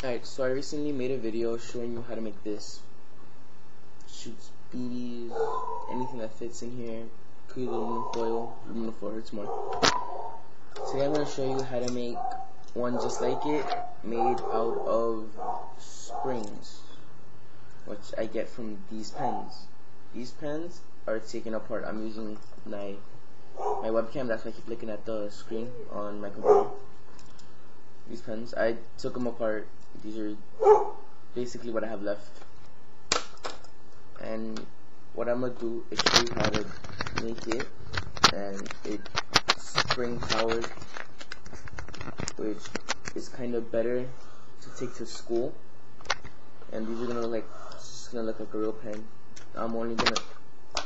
Alright, so I recently made a video showing you how to make this. Shoots BBs, anything that fits in here. Could use aluminum foil hurts more. Today I'm going to show you how to make one just like it, made out of springs, which I get from these pens. These pens are taken apart. I'm using my webcam, that's why I keep looking at the screen on my computer. These pens, I took them apart. These are basically what I have left, and what I'm gonna do is show you how to make it, and it's spring powered, which is kind of better to take to school. And these are gonna look like a real pen. I'm only gonna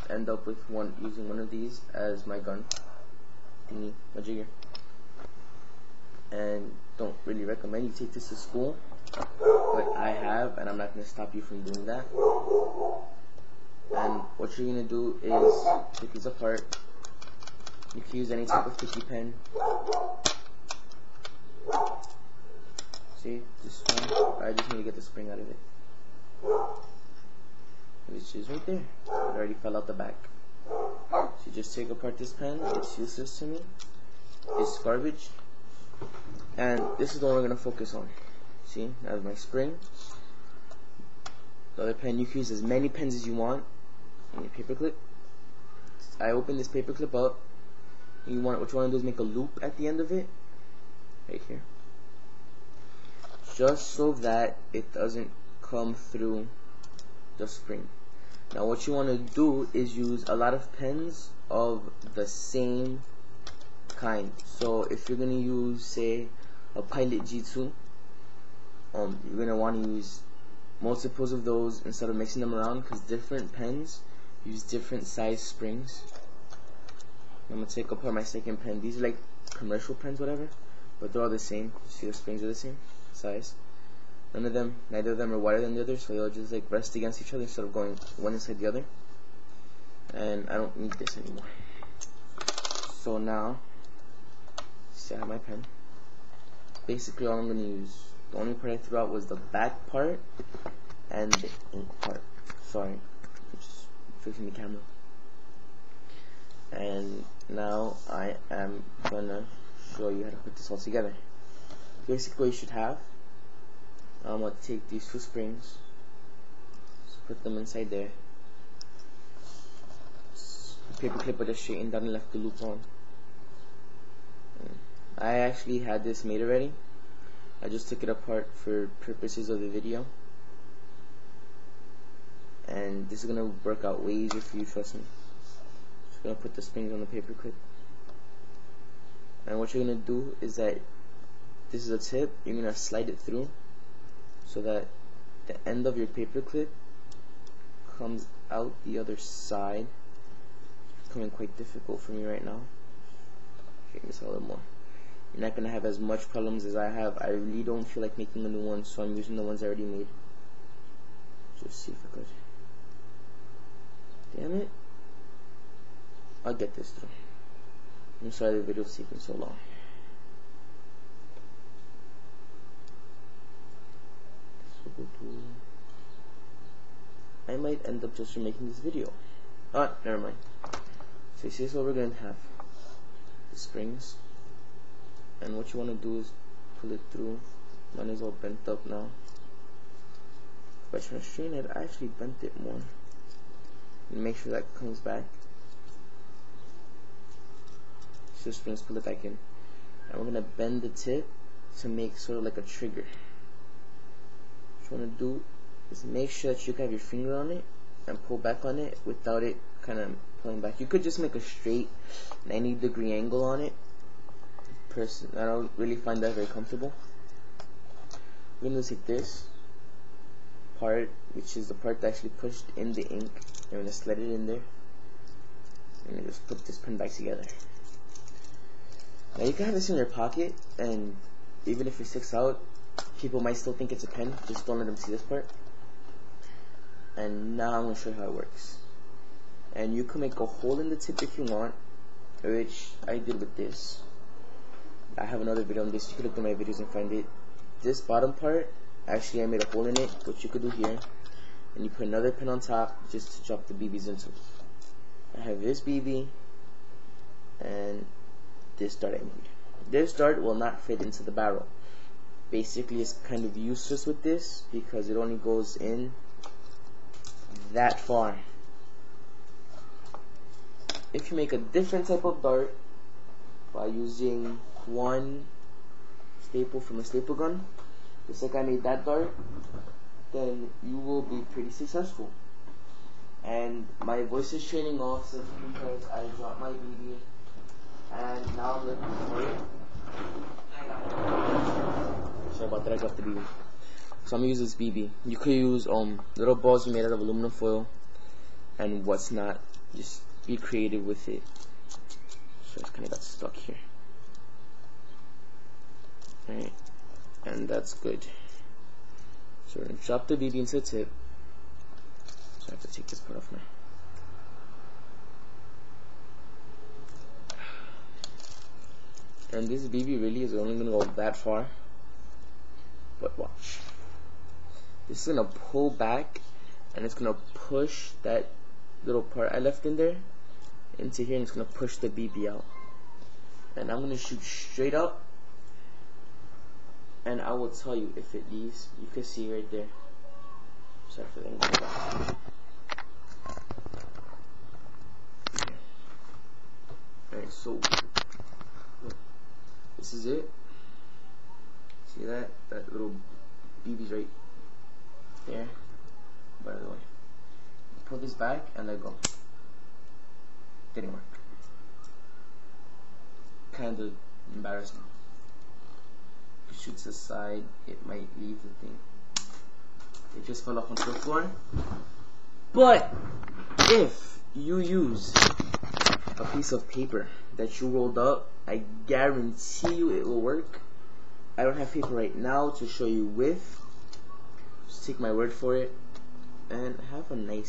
end up with using one of these as my gun thingy, my jigger, and don't really recommend you take this to school, but I have, and I'm not going to stop you from doing that. And what you're going to do is take these apart. You can use any type of clickie pen. See, this one, I just need to get the spring out of it, which is right there. It already fell out the back. So you just take apart this pen. It's useless to me. It's garbage. And this is the one we're going to focus on. See, I have my spring. The other pen, you can use as many pens as you want in your paperclip. I open this paperclip up. What you want to do is make a loop at the end of it, right here, just so that it doesn't come through the spring. Now what you want to do is use a lot of pens of the same kind. So if you're going to use, say, a Pilot G2, you're going to want to use multiples of those instead of mixing them around, because different pens use different size springs. I'm going to take apart my second pen. These are like commercial pens, whatever, but they're all the same. You see the springs are the same size. Neither of them are wider than the other, so they'll just like rest against each other instead of going one inside the other. And I don't need this anymore. So now, see, I have my pen. Basically all I'm going to use, the only part I threw out was the back part and the ink part. Sorry, I'm just fixing the camera. And now I am going to show you how to put this all together. Basically what you should have, I'm going to take these two springs, just put them inside there. Paperclip, I just straightened down and left the loop on. I actually had this made already. I just took it apart for purposes of the video, and this is gonna work out way easier for you, trust me. Just gonna put the springs on the paperclip, and what you're gonna do is that this is a tip. You're gonna slide it through so that the end of your paperclip comes out the other side. It's becoming quite difficult for me right now. Straighten this out a little more. You're not going to have as much problems as I have. I really don't feel like making a new one, so I'm using the ones I already made. Just see if I could. Damn it. I'll get this through. I'm sorry the video's taking so long. I might end up just making this video. Never mind. So you see, this is what we're going to have. The springs. And what you want to do is pull it through. Mine is all bent up now. If I try to straighten it, I actually bent it more. And make sure that comes back. So springs, pull it back in. And we're going to bend the tip to make sort of like a trigger. What you want to do is make sure that you have your finger on it and pull back on it without it kind of pulling back. You could just make a straight 90-degree angle on it. I don't really find that very comfortable. We're going to take this part, which is the part that actually pushed in the ink. You're going to slide it in there and just put this pen back together. Now you can have this in your pocket, and even if it sticks out, people might still think it's a pen. Just don't let them see this part. And now I'm going to show you how it works. And you can make a hole in the tip if you want, which I did with this. I have another video on this. You can look at my videos and find it. This bottom part Actually, I made a hole in it, which you could do here, and you put another pin on top just to drop the BBs into. I have this BB and this dart I made. This dart will not fit into the barrel. Basically, it's kind of useless with this because it only goes in that far. If you make a different type of dart by using one staple from a staple gun, just like I made that dart, then you will be pretty successful. And my voice is training off simply because I dropped my BB and now I'm looking for it. Sorry about that, I dropped the BB. So I'm gonna use this BB. You could use little balls you made out of aluminum foil and what's not. Just be creative with it. So it's kinda got stuck here. Alright. And that's good. So we're gonna drop the BB into the tip. So I have to take this part off now. And this BB really is only gonna go that far. But watch. This is gonna pull back and it's gonna push that little part I left in there into here, and it's gonna push the BB out. And I'm gonna shoot straight up, and I will tell you if it leaves. You can see right there. Sorry for the angle. Alright, so this is it. See that? That little BB's right there. By the way, pull this back and let go. Didn't work. Kind of embarrassing. If it shoots the side, it might leave the thing. It just fell off onto the floor. But if you use a piece of paper that you rolled up, I guarantee you it will work. I don't have paper right now to show you with. Just take my word for it and have a nice